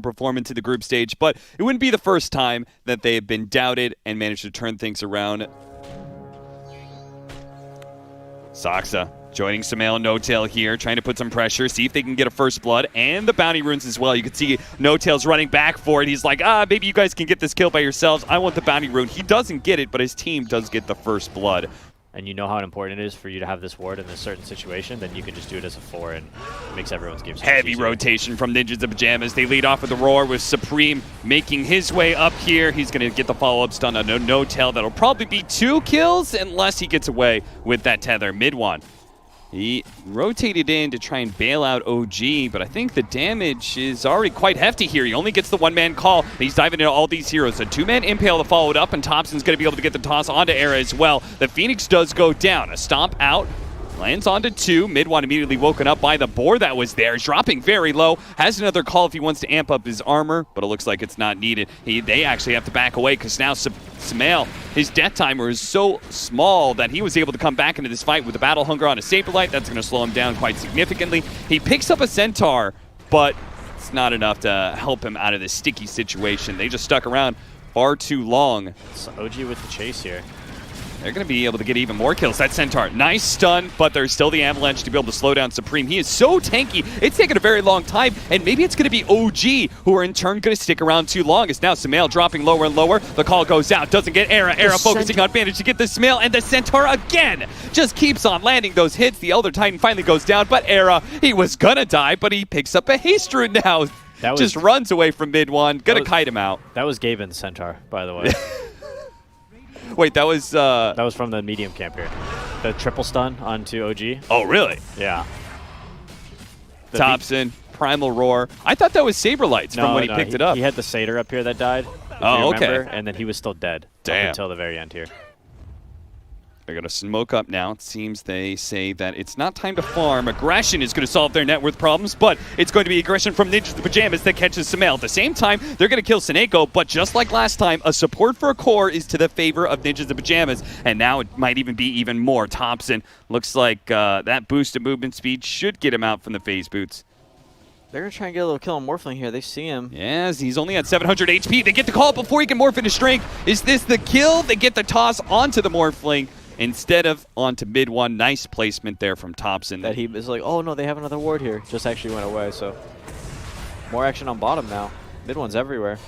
performance in the group stage, but it wouldn't be the first time that they have been doubted and managed to turn things around. Saksa joining Sumail No-Tail here, trying to put some pressure, see if they can get a first blood, and the bounty runes as well. You can see No-Tail's running back for it. He's like, maybe you guys can get this kill by yourselves. I want the bounty rune. He doesn't get it, but his team does get the first blood. And you know how important it is for you to have this ward in a certain situation, then you can just do it as a 4 and it makes everyone's game so much Heavy easier. rotation from Ninjas of Pajamas. They lead off with the roar with Supreme making his way up here. He's going to get the follow-up stun on No-Tail. That'll probably be 2 kills unless he gets away with that tether. Mid one. He rotated in to try and bail out OG, but I think the damage is already quite hefty here. He only gets the one-man call. He's diving into all these heroes. A 2-man impale to follow it up, and Thompson's going to be able to get the toss onto Era as well. The Phoenix does go down. A stomp out. Lands onto 2. Mid one immediately woken up by the boar that was there. Dropping very low. Has another call if he wants to amp up his armor, but it looks like it's not needed. They actually have to back away because now Sumail, his death timer is so small that he was able to come back into this fight with the Battle Hunger on a Saberlight. That's going to slow him down quite significantly. He picks up a Centaur, but it's not enough to help him out of this sticky situation. They just stuck around far too long. It's OG with the chase here. They're going to be able to get even more kills. That Centaur, nice stun, but there's still the Avalanche to be able to slow down Supreme. He is so tanky. It's taken a very long time, and maybe it's going to be OG who are in turn going to stick around too long. It's now Sumail dropping lower and lower. The call goes out. Doesn't get Era. Era focusing on Bandage to get the Sumail, and the Centaur again just keeps on landing those hits. The Elder Titan finally goes down, but Era, he was going to die, but he picks up a haste rune now. Just runs away from mid one. Going to kite him out. That was Gaben's Centaur, by the way. Wait, that was from the medium camp here. The triple stun onto OG. Oh, really? Yeah. Thompson, Primal Roar. I thought that was Saberlights from when he picked it up. He had the Satyr up here that died. Oh, okay. And then he was still dead. Damn. Up until the very end here. They're going to smoke up now. It seems they say that it's not time to farm. Aggression is going to solve their net worth problems, but it's going to be aggression from Ninjas of the Pajamas that catches Sumail. At the same time, they're going to kill Seneko, but just like last time, a support for a core is to the favor of Ninjas of the Pajamas, and now it might even be even more. Thompson looks like that boost of movement speed should get him out from the phase boots. They're going to try and get a little kill on Morphling here. They see him. Yes, he's only at 700 HP. They get the call before he can morph into strength. Is this the kill? They get the toss onto the Morphling instead of onto mid one. Nice placement there from Thompson. That he was like, oh no, they have another ward here. Just actually went away, so more action on bottom now. Mid one's everywhere.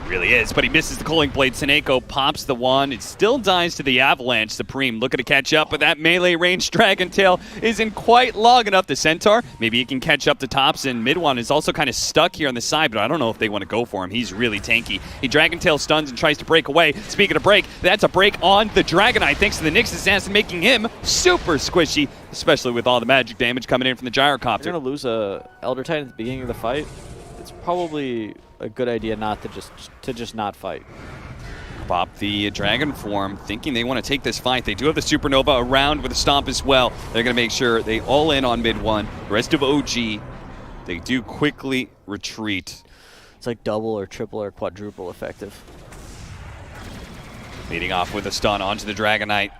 Really is, but he misses the Culling Blade. Seneko pops the one. It still dies to the Avalanche. Supreme looking to catch up, but that melee range Dragon Tail isn't quite long enough. The Centaur, maybe he can catch up to Thompson. Mid one is also kind of stuck here on the side, but I don't know if they want to go for him. He's really tanky. He Dragon Tail stuns and tries to break away. Speaking of break, that's a break on the Dragonite thanks to the Nyx assassin, making him super squishy, especially with all the magic damage coming in from the Gyrocopter. They're going to lose a Elder Titan at the beginning of the fight. It's probably a good idea not to just not fight. Pop the Dragon form, thinking they want to take this fight. They do have the Supernova around with a Stomp as well. They're going to make sure they all in on mid one. The rest of OG, they do quickly retreat. It's like double or triple or quadruple effective. Leading off with a stun onto the Dragonite.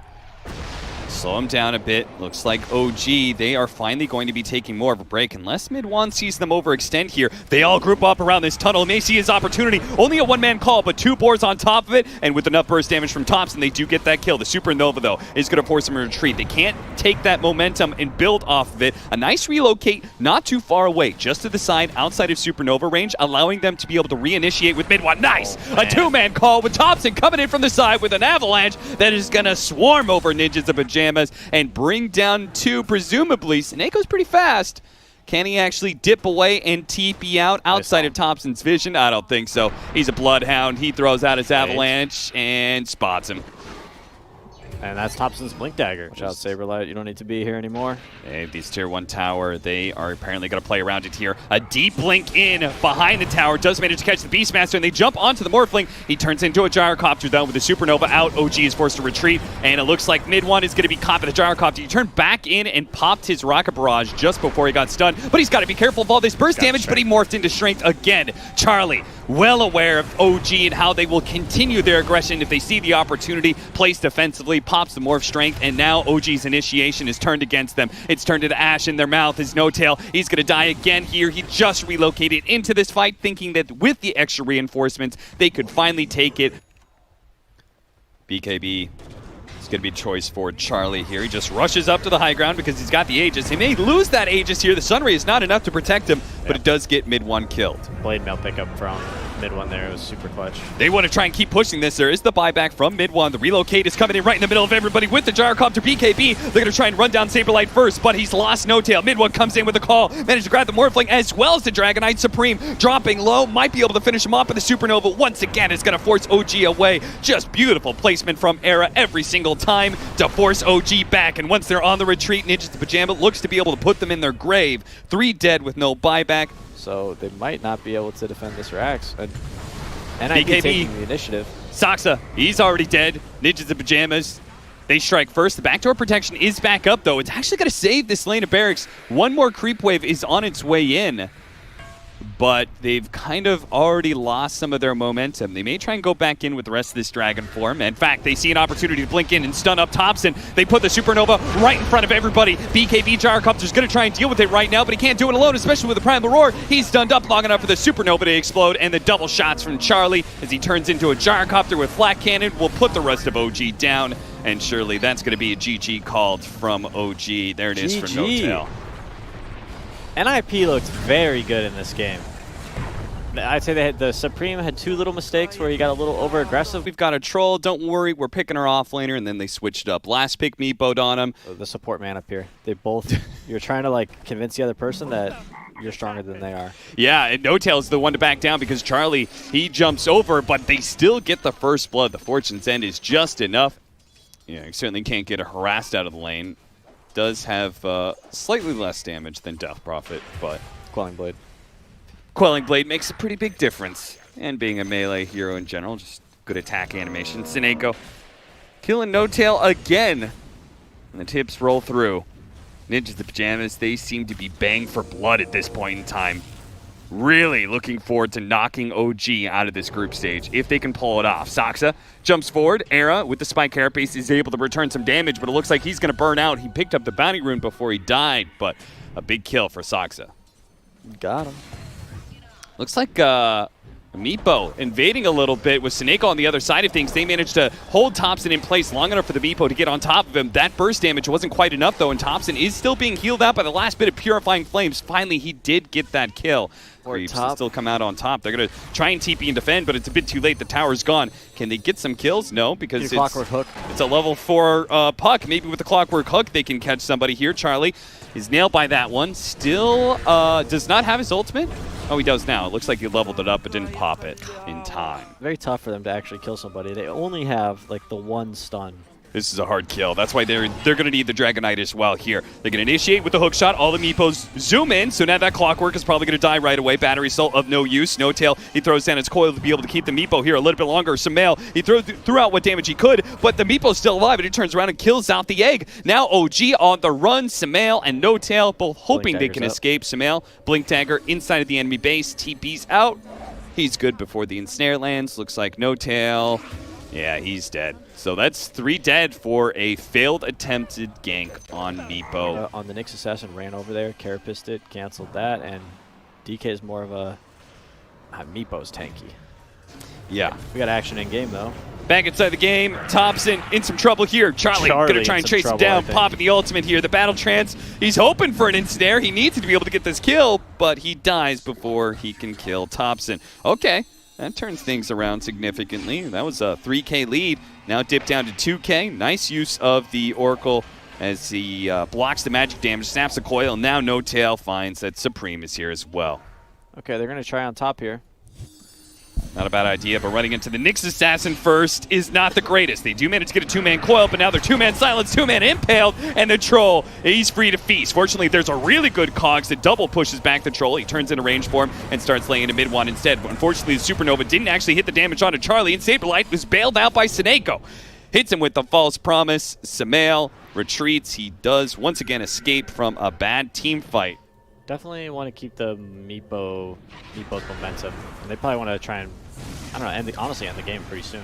Slow him down a bit. Looks like OG, they are finally going to be taking more of a break. Unless mid one sees them overextend here, they all group up around this tunnel. May see his opportunity. Only a one-man call, but 2 boars on top of it. And with enough burst damage from Thompson, they do get that kill. The Supernova, though, is going to force them to retreat. They can't take that momentum and build off of it. A nice relocate, not too far away, just to the side, outside of Supernova range, allowing them to be able to reinitiate with mid one. Nice! A 2-man call with Thompson coming in from the side with an Avalanche that is going to swarm over Ninjas of Pajamas and bring down 2, presumably. Seneko's pretty fast. Can he actually dip away and TP out outside of Thompson's vision? I don't think so. He's a Bloodhound. He throws out his Avalanche and spots him. And that's Thompson's Blink Dagger. Watch out, Saberlight. You don't need to be here anymore. Hey, these tier 1 tower, they are apparently going to play around it here. A deep blink in behind the tower does manage to catch the Beastmaster, and they jump onto the Morphling. He turns into a Gyrocopter, though, with the Supernova out. OG is forced to retreat, and it looks like mid one is going to be caught by the Gyrocopter. He turned back in and popped his Rocket Barrage just before he got stunned, but he's got to be careful of all this burst damage, but he morphed into strength again. Charlie well aware of OG and how they will continue their aggression if they see the opportunity, plays defensively, pops the Morph Strength, and now OG's initiation is turned against them. It's turned into ash in their mouth. His No-Tail, he's going to die again here. He just relocated into this fight thinking that with the extra reinforcements, they could finally take it. BKB is going to be choice for Charlie here. He just rushes up to the high ground because he's got the Aegis. He may lose that Aegis here. The Sunray is not enough to protect him, but it does get mid one killed. Blade mail pickup from mid one there. It was super clutch. They want to try and keep pushing this. There is the buyback from mid one. The relocate is coming in right in the middle of everybody with the gyrocopter. BKB, they're going to try and run down Saberlight first, but he's lost No-Tail. Mid one comes in with a call. Managed to grab the Morphling as well as the Dragonite Supreme. Dropping low, might be able to finish him off, but the Supernova once again is going to force OG away. Just beautiful placement from Era every single time to force OG back. And once they're on the retreat, Ninjas the Pajama looks to be able to put them in their grave. 3 dead with no buyback. So they might not be able to defend this Rax. And NiP taking the initiative. Saxa, he's already dead. Ninjas the Pajamas, they strike first. The backdoor protection is back up, though. It's actually going to save this lane of barracks. One more creep wave is on its way in, but they've kind of already lost some of their momentum. They may try and go back in with the rest of this Dragon form. In fact, they see an opportunity to blink in and stun up Thompson. They put the Supernova right in front of everybody. BKB Gyrocopter's going to try and deal with it right now, but he can't do it alone, especially with the Primal Roar. He's stunned up long enough for the Supernova to explode, and the double shots from Charlie as he turns into a Gyrocopter with Flat Cannon will put the rest of OG down, and surely that's going to be a GG called from OG. There it is for No-Tail. NiP looked very good in this game. I'd say they had, the Supreme had 2 little mistakes where he got a little over-aggressive. We've got a troll, don't worry, we're picking our offlaner, and then they switched up. Last pick, Meepoed on him. The support man up here. They both, you're trying to like convince the other person that you're stronger than they are. Yeah, and No-Tail's the one to back down because Charlie, he jumps over, but they still get the first blood. The Fortune's End is just enough. Yeah, you certainly can't get harassed out of the lane. Does have slightly less damage than Death Prophet, but Quelling Blade. Quelling Blade makes a pretty big difference. And being a melee hero in general, just good attack animation. Sineko killing No-Tail again. And the tips roll through. Ninjas the Pajamas, they seem to be banged for blood at this point in time. Really looking forward to knocking OG out of this group stage, if they can pull it off. Saxa jumps forward. Era, with the Spike Carapace, is able to return some damage, but it looks like he's going to burn out. He picked up the bounty rune before he died, but a big kill for Saxa. Got him. Looks like Meepo invading a little bit with Sineko on the other side of things. They managed to hold Thompson in place long enough for the Meepo to get on top of him. That burst damage wasn't quite enough, though, and Thompson is still being healed out by the last bit of Purifying Flames. Finally, he did get that kill. Reeves will still come out on top. They're going to try and TP and defend, but it's a bit too late. The tower's gone. Can they get some kills? No, because it's Clockwork Hook. It's a level 4 puck. Maybe with the Clockwork Hook, they can catch somebody here. Charlie is nailed by that one. Still does not have his ultimate. Oh, he does now. It looks like he leveled it up but didn't pop it in time. Very tough for them to actually kill somebody. They only have like the 1 stun. This is a hard kill. That's why they're going to need the Dragonite as well here. They're going to initiate with the hook shot. All the Meepos zoom in, so now that Clockwork is probably going to die right away. Battery Cell of no use. No-Tail, he throws down his coil to be able to keep the Meepo here a little bit longer. Sumail, he threw out what damage he could, but the Meepo's still alive, and he turns around and kills out the egg. Now OG on the run. Sumail and No-Tail both hoping they can escape. Sumail, Blink Dagger inside of the enemy base. TP's out. He's good before the ensnare lands. Looks like No-Tail. Yeah, he's dead. So that's 3 dead for a failed attempted gank on Meepo. On the Nyx Assassin ran over there, carapaced it, canceled that, and DK is more of a... Meepo's tanky. Yeah. We got action in game, though. Back inside the game, Thompson in some trouble here. Charlie gonna try and chase him down, popping the ultimate here. The Battle Trance, he's hoping for an ensnare. He needs to be able to get this kill, but he dies before he can kill Thompson. Okay. That turns things around significantly. That was a 3K lead. Now dipped down to 2K. Nice use of the Oracle as he blocks the magic damage, snaps the coil, and now No-Tail finds that Supreme is here as well. Okay, they're going to try on top here. Not a bad idea, but running into the Nyx Assassin first is not the greatest. They do manage to get a 2-man coil, but now they're 2-man silence, 2-man impaled, and the Troll, he's free to feast. Fortunately, there's a really good Cogs that double pushes back the Troll. He turns into range for him and starts laying into mid-1 instead. But unfortunately, the Supernova didn't actually hit the damage onto Charlie, and Saberlight was bailed out by Sineko. Hits him with the False Promise. Sumail retreats. He does once again escape from a bad team fight. Definitely want to keep the Meepo's momentum. And they probably want to try and, I don't know, honestly end the game pretty soon.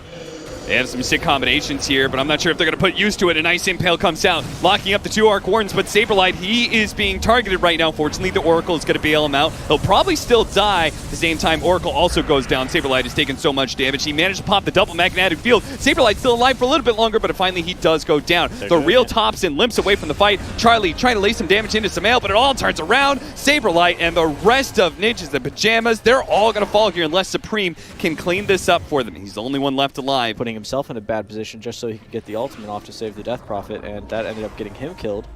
They have some sick combinations here, but I'm not sure if they're going to put used to it. A nice impale comes out, locking up the 2 Arc Wardens, but Saberlight, he is being targeted right now. Fortunately, the Oracle is going to bail him out. He'll probably still die. At the same time, Oracle also goes down. Saberlight has taken so much damage. He managed to pop the double magnetic field. Saberlight's still alive for a little bit longer, but finally he does go down. The real Thompson limps away from the fight. Charlie trying to lay some damage into Samael, but it all turns around. Saberlight and the rest of Ninjas and Pajamas, they're all going to fall here unless Supreme can clean this up for them. He's the only one left alive. Putting himself in a bad position just so he could get the ultimate off to save the Death Prophet, and that ended up getting him killed.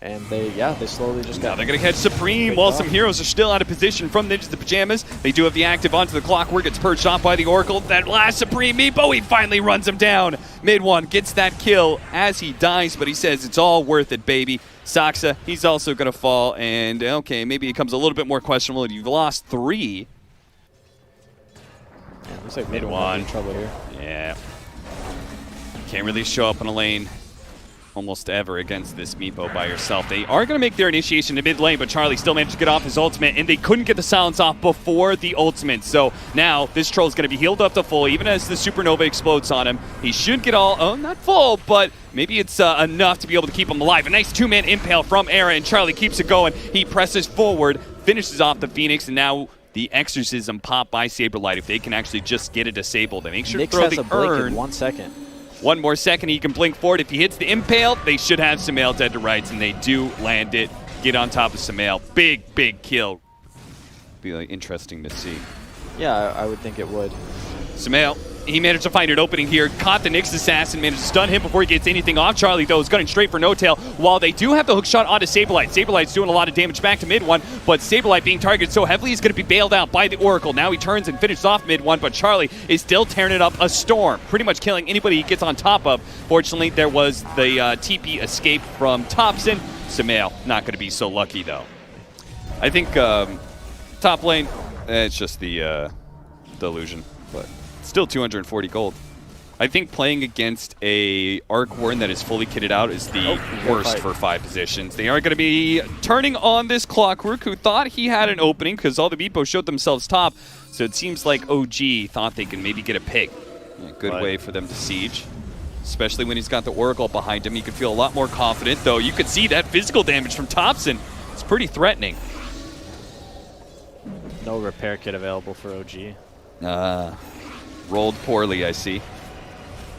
And they slowly just got... Now they're going to catch Supreme while some heroes are still out of position from Ninjas the Pajamas. They do have the active onto the Clockwork. It's purged off by the Oracle. That last Supreme Meepo, he finally runs him down. Mid one gets that kill as he dies, but he says it's all worth it, baby. Saksa, he's also going to fall, and okay, maybe it becomes a little bit more questionable. You've lost 3. Yeah, looks like Mid one one. in trouble here. Yeah. Can't really show up in a lane almost ever against this Meepo by yourself. They are going to make their initiation to mid lane, but Charlie still managed to get off his ultimate, and they couldn't get the silence off before the ultimate. So now this troll is going to be healed up to full, even as the supernova explodes on him. He should get all, not full, but maybe it's enough to be able to keep him alive. A nice 2-man impale from Era, and Charlie keeps it going. He presses forward, finishes off the Phoenix, and now the Exorcism pop by Saberlight. If they can actually just get it disabled, they make sure Nyx to throw has the a blink urn. in 1 second. 1 more second, he can blink forward. If he hits the impale, they should have Samael dead to rights, and they do land it. Get on top of Samael. Big, big kill. Be interesting to see. Yeah, I would think it would. Samael, he managed to find an opening here, caught the Nyx assassin, managed to stun him before he gets anything off. Charlie, though, is gunning straight for No Tail, while they do have the hook shot onto Saberlight. Saberlight's doing a lot of damage back to mid one, but Saberlight being targeted so heavily is going to be bailed out by the Oracle. Now he turns and finishes off mid one, but Charlie is still tearing it up a storm, pretty much killing anybody he gets on top of. Fortunately, there was the TP escape from Thompson. Samael, not going to be so lucky, though. I think top lane, it's just the illusion, but still 240 gold. I think playing against a Arc Warden that is fully kitted out is the worst for 5 positions. They are going to be turning on this Clockwork, who thought he had an opening because all the Meepo showed themselves top. So it seems like OG thought they can maybe get a pick. A good way for them to siege, especially when he's got the Oracle behind him. He could feel a lot more confident, though. You could see that physical damage from Thompson. It's pretty threatening. No repair kit available for OG. Rolled poorly, I see.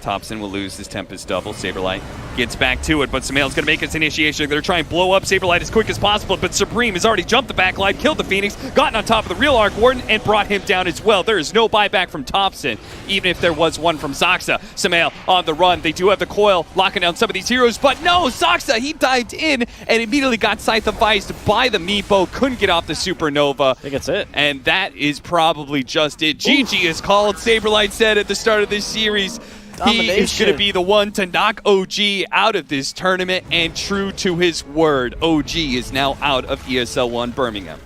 Thompson will lose his Tempest double. Saberlight gets back to it, but Samael's going to make his initiation. They're going to try and blow up Saberlight as quick as possible, but Supreme has already jumped the backline, killed the Phoenix, gotten on top of the real Arc Warden, and brought him down as well. There is no buyback from Thompson, even if there was one from Saksa. Samael on the run. They do have the coil locking down some of these heroes, but no, Saksa, he dived in and immediately got scythe-vised by the Meepo. Couldn't get off the supernova. I think that's it. And that is probably just it. GG is called. Saberlight said at the start of this series, he is going to be the one to knock OG out of this tournament, and true to his word, OG is now out of ESL 1 Birmingham.